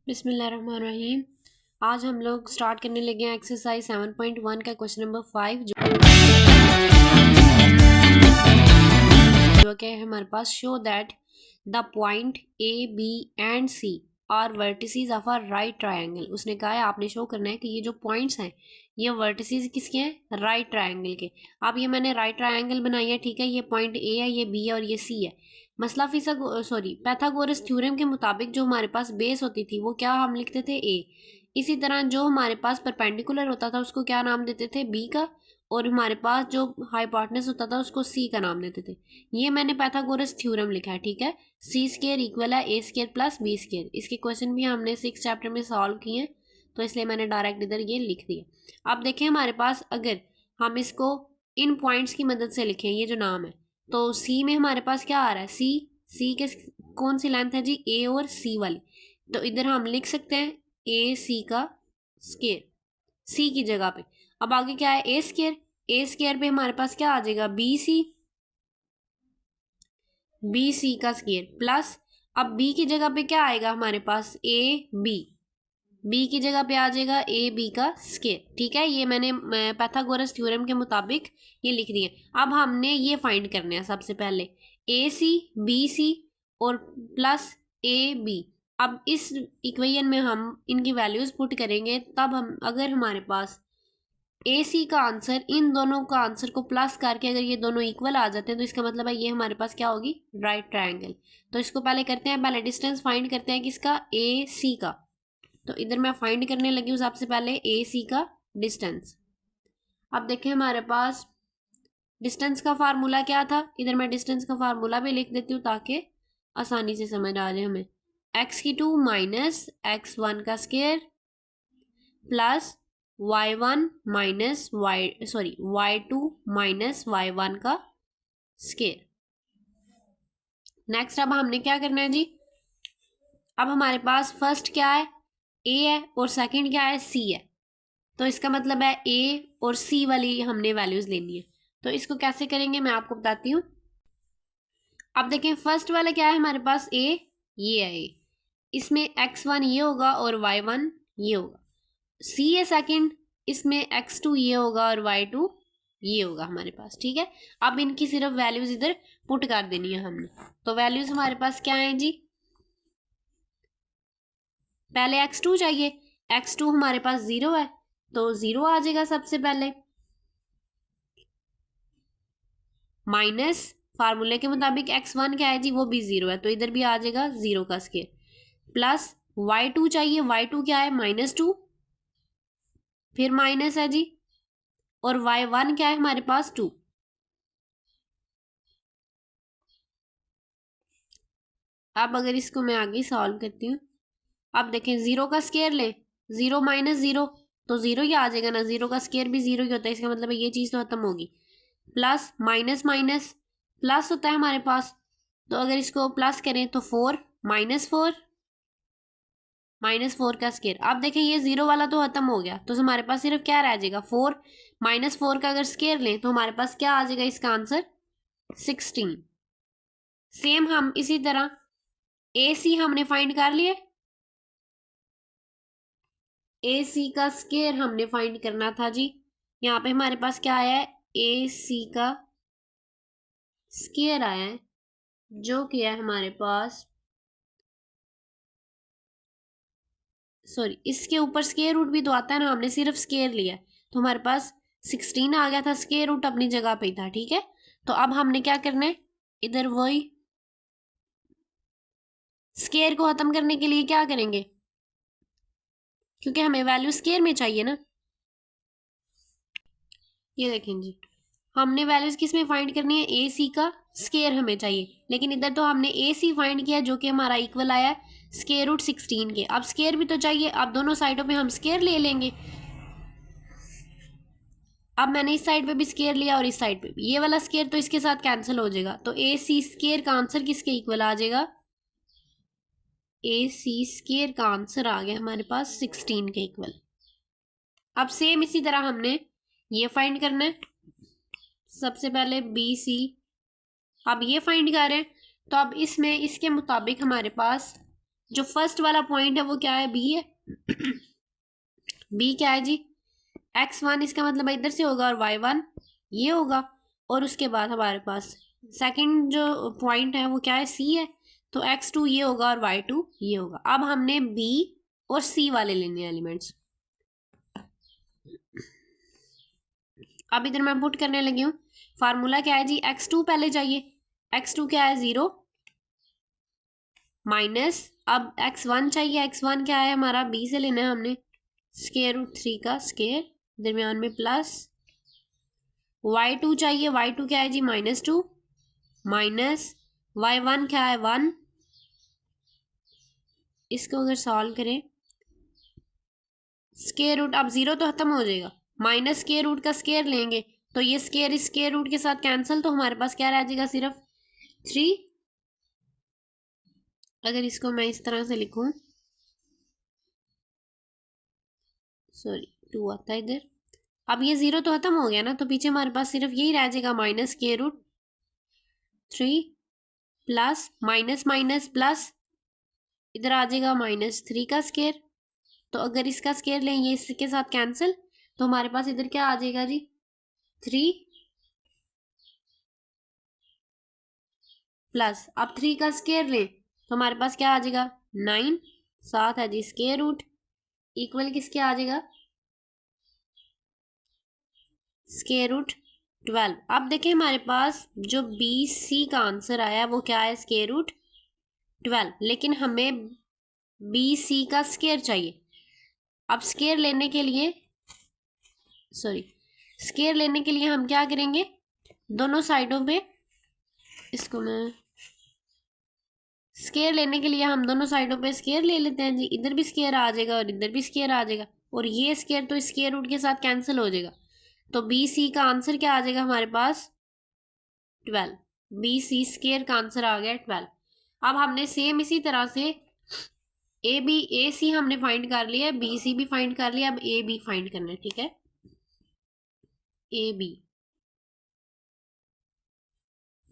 बिस्मिल्लाहिर्रहमानिर्रहीम। आज हम लोग स्टार्ट करने लगे हैं एक्सरसाइज 7.1 का क्वेश्चन नंबर 5 जो कि है हमारे पास। Show that the point A B and C are vertices of a right triangle. उसने कहा है आपने शो करना है कि ये जो पॉइंट्स हैं ये वर्टिसेस किसके हैं, राइट ट्रायंगल के। अब ये मैंने राइट ट्रायंगल बनाई है, ठीक है। ये पॉइंट ए है, ये बी है और ये सी है। मसला पैथागोरस थ्योरम के मुताबिक जो हमारे पास बेस होती थी वो क्या हम लिखते थे, ए। इसी तरह जो हमारे पास परपेंडिकुलर होता था उसको क्या नाम देते थे, बी का। और हमारे पास जो हाइपोटेनस होता था उसको सी का नाम देते थे। ये मैंने पैथागोरस थ्योरम लिखा है, ठीक है। सी स्केयर इक्वल है ए स्केयर प्लस बी स्केयर। इसके क्वेश्चन भी हमने 6 चैप्टर में सॉल्व किए हैं, तो इसलिए मैंने डायरेक्ट इधर ये लिख दिया। अब देखें हमारे पास अगर हम इसको इन पॉइंट्स की मदद से लिखें, ये जो नाम है, तो सी में हमारे पास क्या आ रहा है, सी के कौन सी लेंथ है जी, ए और सी वाली। तो इधर हम लिख सकते हैं ए सी का स्केयर, सी की जगह पे। अब आगे क्या है, ए स्केयर। ए स्केयर पे हमारे पास क्या आ जाएगा, बी सी का स्केयर प्लस, अब बी की जगह पे क्या आएगा हमारे पास, ए बी की जगह पे आ जाएगा ए बी का स्केयर, ठीक है। ये मैंने पैथागोरस थ्योरम के मुताबिक ये लिख दिए। अब हमने ये फाइंड करना है सबसे पहले, ए सी बी सी और प्लस ए बी। अब इस इक्वेशन में हम इनकी वैल्यूज पुट करेंगे, तब हम अगर हमारे पास ए सी का आंसर, इन दोनों का आंसर को प्लस करके अगर ये दोनों इक्वल आ जाते हैं तो इसका मतलब है ये हमारे पास क्या होगी, राइट ट्रायंगल। तो इसको पहले करते हैं, पहले डिस्टेंस फाइंड करते हैं किसका, ए सी का। तो इधर मैं फाइंड करने लगी हूँ सबसे पहले ए सी का डिस्टेंस। अब देखें हमारे पास डिस्टेंस का फार्मूला क्या था, इधर मैं डिस्टेंस का फार्मूला भी लिख देती हूँ ताकि आसानी से समझ आ जाए हमें। x2 माइनस x1 का square plus y1 minus y2 minus y1 का स्केयर। नेक्स्ट अब हमने क्या करना है जी, अब हमारे पास फर्स्ट क्या है, ए है, और सेकंड क्या है, सी है। तो इसका मतलब है ए और सी वाली हमने वैल्यूज लेनी है। तो इसको कैसे करेंगे मैं आपको बताती हूँ। अब देखें फर्स्ट वाला क्या है हमारे पास, ए, ये है ए। इसमें x1 ये होगा और y1 ये होगा। सी है सेकंड, इसमें x2 ये होगा और y2 ये होगा हमारे पास, ठीक है। अब इनकी सिर्फ वैल्यूज इधर पुट कर देनी है हमने। तो वैल्यूज हमारे पास क्या है जी, पहले x2 चाहिए। x2 हमारे पास 0 है तो 0 आ जाएगा सबसे पहले, माइनस फार्मूले के मुताबिक x1 क्या है जी, वो भी 0 है तो इधर भी आ जाएगा 0 का स्केयर, प्लस y2 चाहिए। y2 क्या है, -2, फिर माइनस है जी, और y1 क्या है हमारे पास 2। अब अगर इसको मैं आगे सॉल्व करती हूँ, अब देखें 0 का स्केयर लें, 0 माइनस 0 तो 0 ही आ जाएगा ना, 0 का स्केयर भी 0 ही होता है, इसका मतलब है ये चीज़ तो खत्म होगी। प्लस माइनस माइनस प्लस होता है हमारे पास, तो अगर इसको प्लस करें तो 4 -4 का स्केयर। अब देखें ये 0 वाला तो खत्म हो गया, तो हमारे पास सिर्फ क्या रह जाएगा, 4 -4 का अगर स्केयर लें तो हमारे पास क्या आ जाएगा, इसका आंसर 16। सेम हम इसी तरह ए सी हमने फाइंड कर लिया, ए सी का स्केयर हमने फाइंड करना था जी। यहाँ पे हमारे पास क्या आया है, ए सी का स्केयर आया है जो कि है हमारे पास, इसके ऊपर स्केयर रूट भी तो आता है ना, हमने सिर्फ स्केयर लिया तो हमारे पास 16 आ गया था, स्केयर रूट अपनी जगह पे ही था, ठीक है। तो अब हमने क्या करना है, इधर वही स्केयर को खत्म करने के लिए क्या करेंगे, क्योंकि हमें वैल्यू स्केयर में चाहिए ना। ये देखें जी, हमने वैल्यूज किस में फाइंड करनी है, ए सी का स्केयर हमें चाहिए, लेकिन इधर तो हमने ए सी फाइंड किया जो कि हमारा इक्वल आया है स्केयर रूट 16 के। अब स्केयर भी तो चाहिए, अब दोनों साइडों पे हम स्केयर ले लेंगे। अब मैंने इस साइड पे भी स्केयर लिया और इस साइड पे भी, ये वाला स्केयर तो इसके साथ कैंसिल हो जाएगा, तो ए सी स्केयर का आंसर किसके इक्वल आ जाएगा, ए सी स्केयर का आंसर आ गया हमारे पास 16 के इक्वल। अब सेम इसी तरह हमने ये फाइंड करना है, सबसे पहले बी सी, अब ये फाइंड कर रहे हैं, तो अब इसमें इसके मुताबिक हमारे पास जो फर्स्ट वाला पॉइंट है वो क्या है, बी है। बी क्या है जी, x1, इसका मतलब इधर से होगा, और y1 ये होगा। और उसके बाद हमारे पास सेकंड जो पॉइंट है वो क्या है, सी है। तो x2 ये होगा और y2 ये होगा। अब हमने b और c वाले लेने एलिमेंट्स। अब इधर मैं पुट करने लगी हूँ। फार्मूला क्या है जी, x2 पहले चाहिए। x2 क्या है, 0 माइनस, अब x1 चाहिए। x1 क्या है हमारा, b से लेना है हमने, स्क्वायर रूट 3 का स्क्वायर, दरमियान में प्लस। y2 चाहिए, y2 क्या है जी, -2 माइनस, y1 क्या है, 1। इसको अगर सॉल्व करें, स्क्वायर रूट, अब 0 तो खत्म हो जाएगा, माइनस स्क्वायर रूट का स्क्वायर लेंगे तो ये स्क्वायर इस स्क्वायर रूट के साथ कैंसिल, तो हमारे पास क्या रह जाएगा, सिर्फ 3। अगर इसको मैं इस तरह से लिखूं, सॉरी 2 आता है इधर। अब ये 0 तो खत्म हो गया ना, तो पीछे हमारे पास सिर्फ यही रह जाएगा, -√3 प्लस माइनस माइनस प्लस, इधर आ जाएगा -3 का स्क्वायर। तो अगर इसका स्क्वायर लें, ये इसके साथ कैंसिल, तो हमारे पास इधर क्या आ जाएगा जी, 3 प्लस, अब 3 का स्क्वायर लें तो हमारे पास क्या आ जाएगा, 9, साथ है जी स्क्वायर रूट, इक्वल किसके आ जाएगा, √12। अब देखें हमारे पास जो बी सी का आंसर आया वो क्या है, √12, लेकिन हमें बी सी का स्क्वायर चाहिए। अब स्क्वायर लेने के लिए, सॉरी, स्क्वायर लेने के लिए हम क्या करेंगे, दोनों साइडों पे, इसको मैं, स्क्वायर लेने के लिए हम दोनों साइडों पे स्क्वायर ले लेते हैं जी। इधर भी स्क्वायर आ जाएगा और इधर भी स्क्वायर आ जाएगा, और ये स्क्वायर तो स्क्वायर रूट के साथ कैंसिल हो जाएगा। तो बी सी का आंसर क्या आ जाएगा हमारे पास, 12। बी सी स्क्वायर का आंसर आ गया 12। अब हमने सेम इसी तरह से ए सी हमने फाइंड कर लिया, बी सी भी फाइंड कर लिया, अब ए बी फाइंड करना है, ठीक है। ए बी,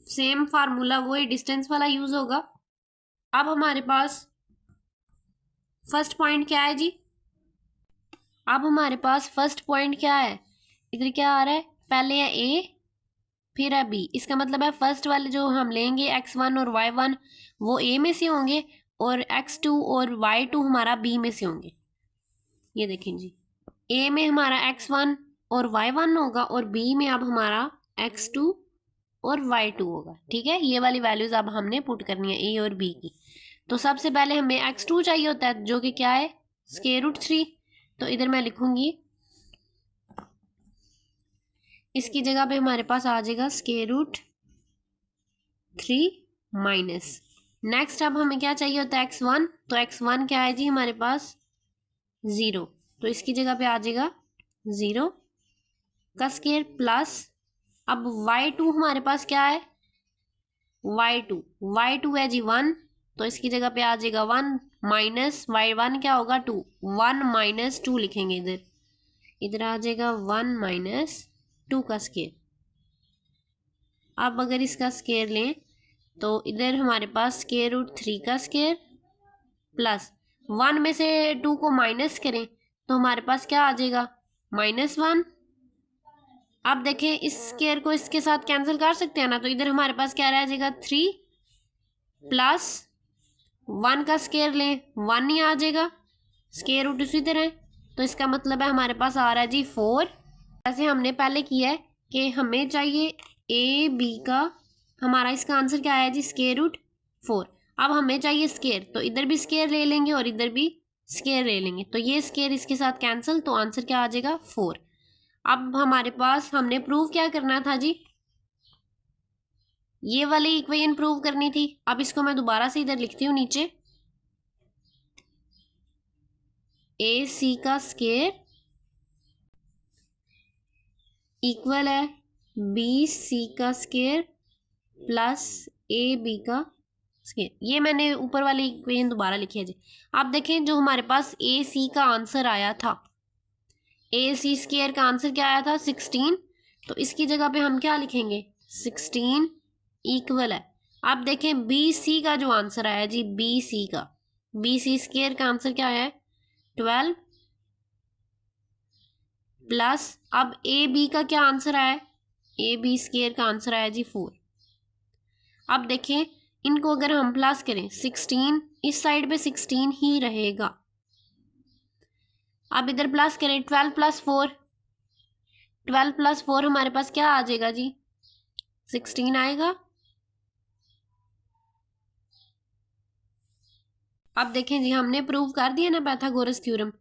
सेम फार्मूला वही डिस्टेंस वाला यूज होगा। अब हमारे पास फर्स्ट पॉइंट क्या है जी, अब हमारे पास फर्स्ट पॉइंट क्या है, इधर क्या आ रहा है, पहले है ए फिर है बी। इसका मतलब है फर्स्ट वाले जो हम लेंगे x1 और y1 वो ए में से होंगे, और x2 और y2 हमारा बी में से होंगे। ये देखें जी, ए में हमारा x1 और y1 होगा, और बी में अब हमारा x2 और y2 होगा, ठीक है। ये वाली वैल्यूज अब हमने पुट करनी है ए और बी की। तो सबसे पहले हमें x2 चाहिए होता है, जो कि क्या है, √3। तो इधर मैं लिखूंगी, इसकी जगह पे हमारे पास आ जाएगा √3 माइनस। नेक्स्ट अब हमें क्या चाहिए होता है, x1। तो x1 क्या है जी हमारे पास, 0, तो इसकी जगह पे आ जाएगा 0 का स्क्वायर प्लस, अब y2 हमारे पास क्या है, y2 है जी 1, तो इसकी जगह पे आ जाएगा 1 माइनस y1 क्या होगा, 2, 1 माइनस 2 लिखेंगे इधर, इधर आ जाएगा 1 माइनस 2 का स्क्वायर। अब अगर इसका स्क्वायर लें तो इधर हमारे पास √3 का स्क्वायर प्लस 1 में से 2 को माइनस करें तो हमारे पास क्या आ जाएगा, -1। अब देखें इस स्क्वायर को इसके साथ कैंसिल कर सकते हैं ना, तो इधर हमारे पास क्या रह जाएगा, 3 प्लस 1 का स्क्वायर लें 1 ही आ जाएगा, स्क्वायर रूट उसी तरह। तो इसका मतलब है हमारे पास आ रहा है जी 4। जैसे हमने पहले किया है कि हमें चाहिए ए बी का, हमारा इसका आंसर क्या आया जी, √4। अब हमें चाहिए स्क्वायर, तो इधर भी स्क्वायर ले लेंगे और इधर भी स्क्वायर ले लेंगे, तो ये स्क्वायर इसके साथ कैंसिल, तो आंसर क्या आ जाएगा, 4। अब हमारे पास हमने प्रूव क्या करना था जी, ये वाली इक्वेशन प्रूव करनी थी। अब इसको मैं दोबारा से इधर लिखती हूँ नीचे, ए सी का स्क्वायर इक्वल है बी सी का स्क्वायर प्लस ए बी का स्क्वायर। ये मैंने ऊपर वाली इक्वेशन दोबारा लिखी है जी। आप देखें जो हमारे पास ए सी का आंसर आया था, ए सी स्क्वायर का आंसर क्या आया था, 16। तो इसकी जगह पे हम क्या लिखेंगे, 16 इक्वल है। आप देखें बी सी का जो आंसर आया जी, बी सी का बी सी स्क्वायर का आंसर क्या आया है 12 प्लस अब ए बी का क्या आंसर आया है, ए बी स्क्वायर का आंसर आया जी 4। अब देखें इनको अगर हम प्लस करें 16, इस साइड पे 16 ही रहेगा। अब इधर प्लस करें 12 प्लस 4, 12 प्लस 4 हमारे पास क्या आ जाएगा जी 16 आएगा। अब देखें जी हमने प्रूव कर दिया ना पाइथागोरस थ्योरम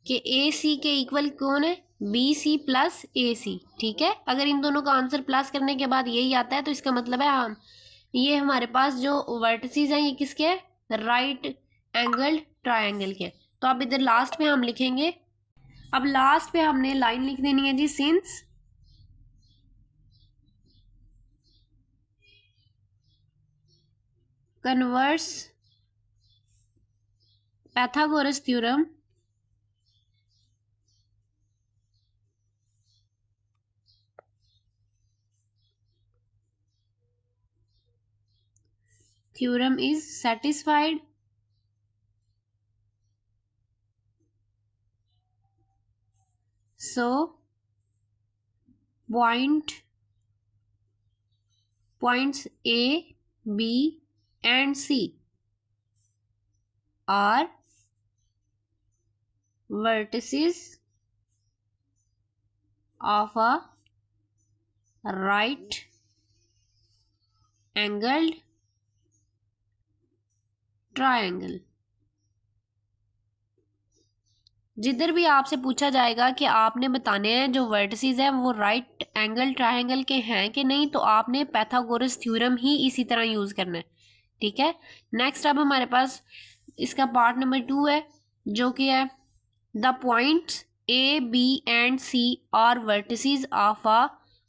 कि ए सी के इक्वल कौन है बी सी प्लस ए सी। ठीक है, अगर इन दोनों का आंसर प्लस करने के बाद यही आता है तो इसका मतलब है हम ये हमारे पास जो वर्टिसेस हैं ये किसके हैं राइट एंगल ट्रायंगल के। तो अब इधर लास्ट पे हम लिखेंगे, अब लास्ट पे हमने लाइन लिख देनी है जी since converse Pythagoras theorem theorem is satisfied so points A, B and C are vertices of a right angled triangle। जिधर भी आपसे पूछा जाएगा कि आपने बताने हैं जो वर्टिसेस है वो राइट एंगल ट्रायंगल के हैं कि नहीं, तो आपने पाइथागोरस थ्योरम ही इसी तरह यूज करना है। ठीक है, नेक्स्ट अब हमारे पास इसका पार्ट नंबर 2 है जो कि है the points A B and C are vertices of a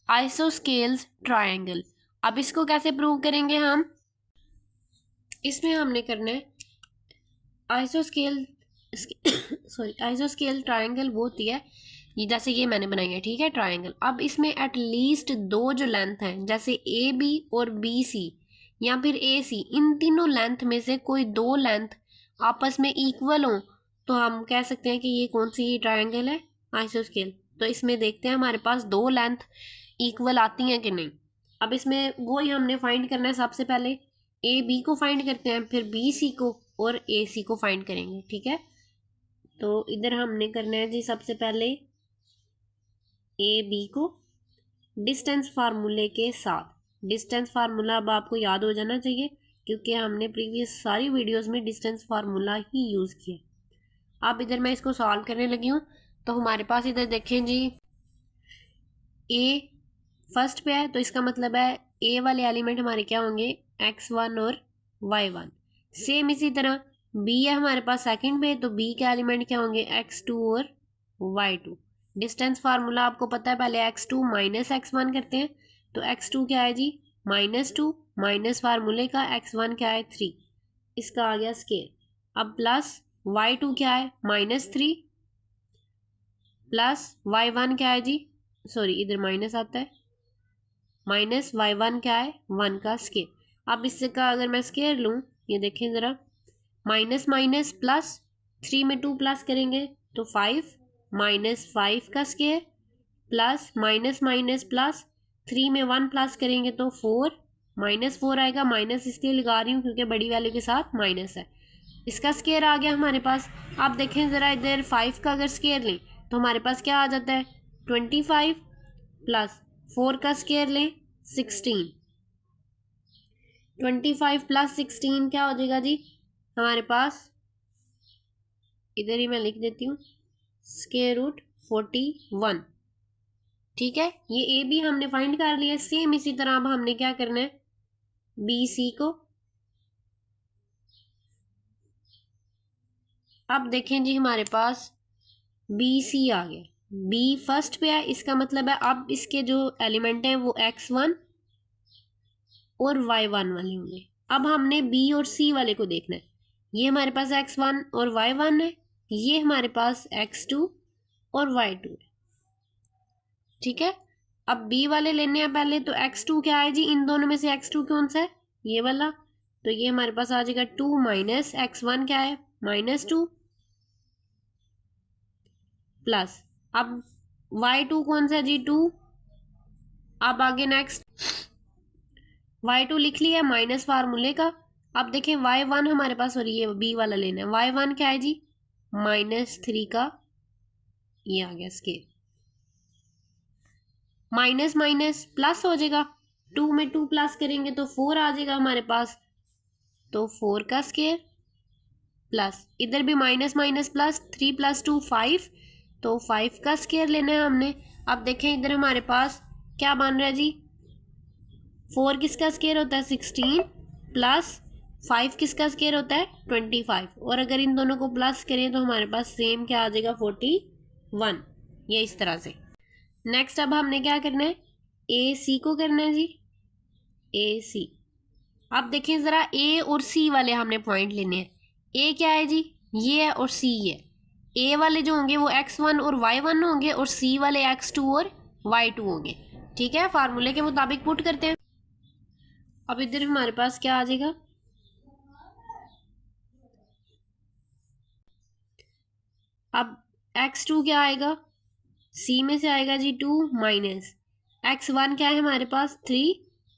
isosceles triangle. अब इसको कैसे प्रूव करेंगे हम, इसमें हमने करना है आइसोस्केल सॉरी आइसोस्केल ट्रायंगल वो होती है ये जैसे ये मैंने बनाई है। ठीक है, ट्रायंगल। अब इसमें एटलीस्ट दो जो लेंथ हैं जैसे ए बी और बी सी या फिर ए सी, इन तीनों लेंथ में से कोई दो लेंथ आपस में इक्वल हो तो हम कह सकते हैं कि ये कौन सी ट्रायंगल है आइसोस्केल। तो इसमें देखते हैं हमारे पास दो लेंथ इक्वल आती हैं कि नहीं। अब इसमें वो ही हमने फाइंड करना है, सबसे पहले ए बी को फाइंड करते हैं फिर बी सी को और ए सी को फाइंड करेंगे। ठीक है, तो इधर हमने करना है जी सबसे पहले ए बी को डिस्टेंस फार्मूले के साथ। डिस्टेंस फार्मूला अब आपको याद हो जाना चाहिए क्योंकि हमने प्रीवियस सारी वीडियोस में डिस्टेंस फार्मूला ही यूज़ किया। अब इधर मैं इसको सॉल्व करने लगी हूँ तो हमारे पास इधर देखें जी ए फर्स्ट पे है तो इसका मतलब है ए वाले एलिमेंट हमारे क्या होंगे x1 और y1। सेम इसी तरह बी है हमारे पास सेकंड पे तो बी के एलिमेंट क्या होंगे x2 और y2। डिस्टेंस फार्मूला आपको पता है, पहले x2 माइनस x1 करते हैं तो x2 क्या है जी -2 माइनस फार्मूले का x1 क्या है 3, इसका आ गया स्केयर। अब प्लस y2 क्या है -3 प्लस y1 क्या है जी सॉरी इधर माइनस आता है माइनस y1 क्या है 1 का स्केयर। अब इससे का अगर मैं स्केयर लूँ ये देखें ज़रा माइनस माइनस प्लस 3 में 2 प्लस करेंगे तो 5 -5 का square plus minus minus plus 3 में 1 प्लस करेंगे तो 4 -4 आएगा। माइनस इसलिए लगा रही हूँ क्योंकि बड़ी वैल्यू के साथ माइनस है, इसका स्केयर आ गया हमारे पास। अब देखें ज़रा इधर 5 का अगर स्केयर लें तो हमारे पास क्या आ जाता है 25 प्लस 4 का स्केयर लें 16, 25 प्लस 16 क्या हो जाएगा जी हमारे पास, इधर ही मैं लिख देती हूँ स्क्वायर रूट 41। ठीक है, ये ए बी हमने फाइंड कर लिया। सेम इसी तरह अब हमने क्या करना है बी सी को। अब देखें जी हमारे पास बी सी आ गया, बी फर्स्ट पे है इसका मतलब है अब इसके जो एलिमेंट हैं वो x1 और y1 वाले होंगे। अब हमने बी और सी वाले को देखना है, ये हमारे पास x1 और y1 है, ये हमारे पास x2 और y2 है। ठीक है, अब बी वाले लेने हैं पहले तो x2 क्या है जी इन दोनों में से x2 कौन सा है ये वाला, तो ये हमारे पास आ जाएगा 2 माइनस x1 क्या है -2 प्लस, अब y2 कौन सा जी 2। अब आगे नेक्स्ट y2 लिख लिया माइनस फार्मूले का। अब देखें y1 हमारे पास, और ये b वाला लेना है। y1 क्या है जी, -3 का, ये आ गया स्केयर, माइनस माइनस प्लस हो जाएगा, 2 में 2 प्लस करेंगे तो 4 आ जाएगा हमारे पास, तो 4 का स्केयर प्लस, इधर भी माइनस माइनस प्लस, 3 + 2 5, तो 5 का स्केयर लेना है हमने। अब देखें इधर हमारे पास क्या बन रहा है जी, 4 किसका स्केयर होता है 16 प्लस 5 किसका स्केयर होता है 25, और अगर इन दोनों को प्लस करें तो हमारे पास सेम क्या आ जाएगा 41, ये इस तरह से। नेक्स्ट अब हमने क्या करना है, ए सी को करना है जी, ए सी। अब देखें ज़रा ए और सी वाले हमने पॉइंट लेने हैं। ए क्या है जी, ये है, और सी है। ए वाले जो होंगे वो x1 और y1 होंगे, और सी वाले x2 और y2 होंगे। ठीक है, फार्मूले के मुताबिक पुट करते हैं। अब इधर हमारे पास क्या आ जाएगा, अब x2 क्या आएगा, सी में से आएगा जी 2 माइनस x1 क्या है हमारे पास 3,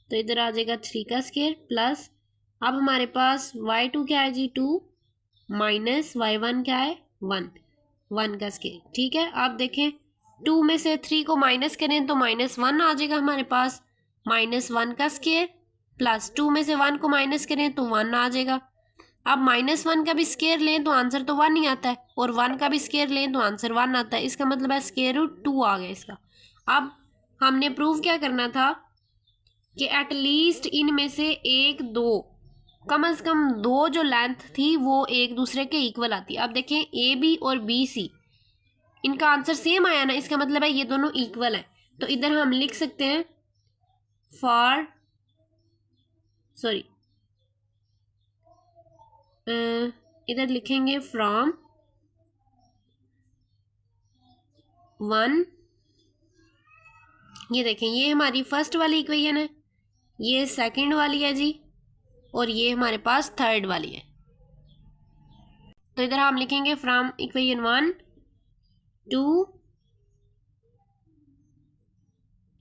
तो इधर आ जाएगा 3 का स्केयर प्लस, अब हमारे पास y2 क्या है जी 2 माइनस y1 क्या है 1 का स्केयर। ठीक है, आप देखें 2 में से 3 को माइनस करें तो -1 आ जाएगा हमारे पास, -1 का स्केयर प्लस 2 में से 1 को माइनस करें तो 1 आ जाएगा। अब -1 का भी स्केयर लें तो आंसर तो 1 ही आता है, और 1 का भी स्केयर लें तो आंसर 1 आता है, इसका मतलब है स्केयर रूट 2 आ गया इसका। अब हमने प्रूव क्या करना था कि एटलीस्ट इनमें से एक दो, कम से कम दो जो लेंथ थी वो एक दूसरे के इक्वल आती है। अब देखें ए बी और बी सी, इनका आंसर सेम आया ना, इसका मतलब है ये दोनों इक्वल है। तो इधर हम लिख सकते हैं फॉर, सॉरी इधर लिखेंगे फ्रॉम 1, ये देखें ये हमारी फर्स्ट वाली इक्वेशन है, ये सेकंड वाली है जी, और ये हमारे पास थर्ड वाली है। तो इधर हम लिखेंगे from equation 1, 2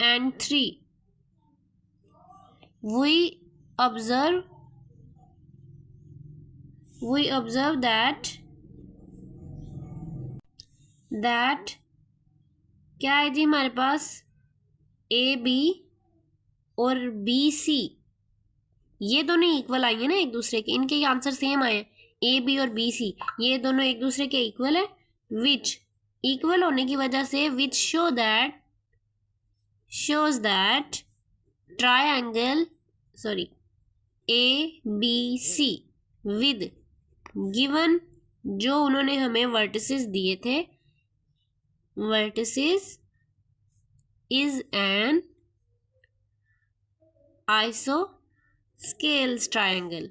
and 3 we observe that क्या है जी हमारे पास ए बी और बी सी, ये दोनों इक्वल आई है ना एक दूसरे के, इनके आंसर सेम आए हैं, ए बी और बी सी ये दोनों एक दूसरे के इक्वल है, विच इक्वल होने की वजह से which shows that triangle A B C with गिवन, जो उन्होंने हमें वर्टिसेस दिए थे, vertices is an isosceles triangle,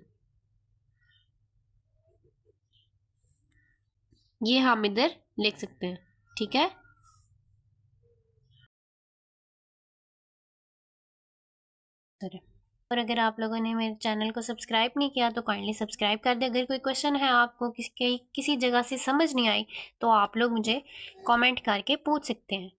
ये हम इधर लिख सकते हैं। ठीक है, और अगर आप लोगों ने मेरे चैनल को सब्सक्राइब नहीं किया तो काइंडली सब्सक्राइब कर दे। अगर कोई क्वेश्चन है आपको किसी जगह से समझ नहीं आई तो आप लोग मुझे कमेंट करके पूछ सकते हैं।